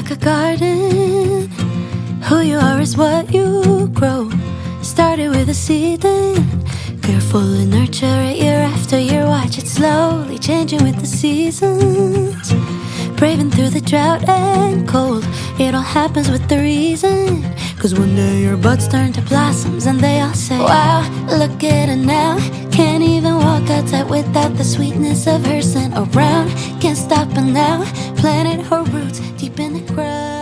like a garden. Who you are is what you grow. Started with a seed then carefully nurture it year after year. Watch it slowly changing with the seasons. Braving through the drought and cold. It all happens with the reason. Cause one day your buds turn to blossoms and they all say, wow, look at her now. Can't even walk outside without the sweetness of her scent around. Can't stop her now. Planted her roots deep in the ground.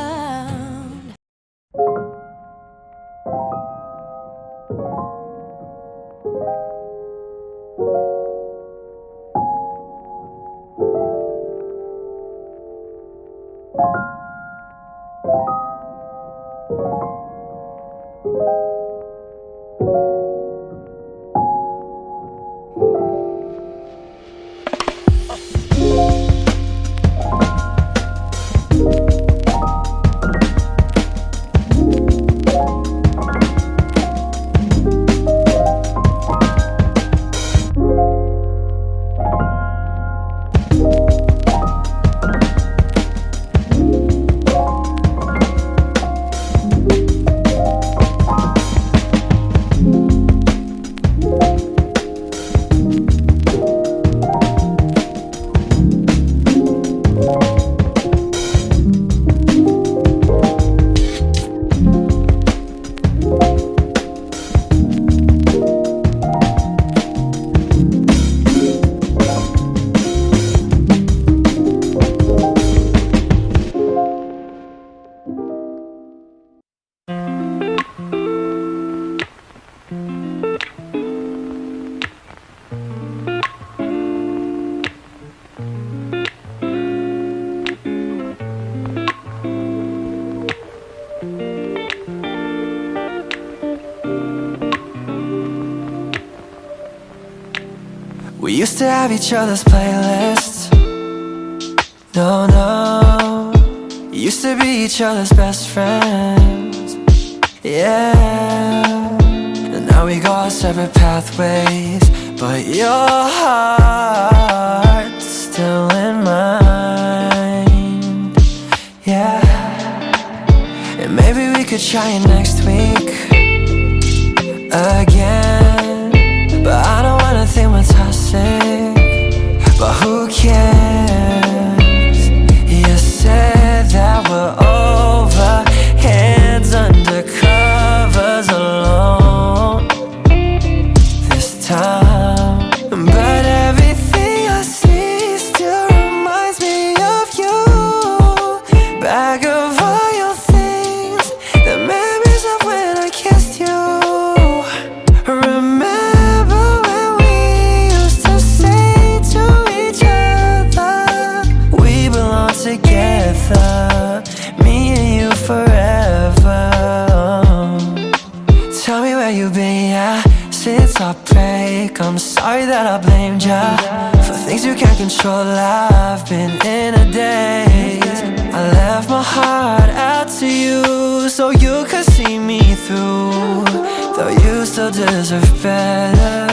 We used to have each other's playlists. No, no. Used to be each other's best friends. Yeah. And now we go our separate pathways, but your heart's still in mine. Yeah. And maybe we could try it next week again. But I don't wanna think we're toxic, but who cares? You said that we're over, hands under covers alone this time. But everything I see still reminds me of you. Bag of all your things, the memories of when I kissed you. Remember when we used to say to each other, we belong together, me and you forever. Tell me where you've been, yeah, since our break. I'm sorry that I blamed ya for things you can't control. I've been in a daze. I left my heart out to you so you could see me through, though you still deserve better.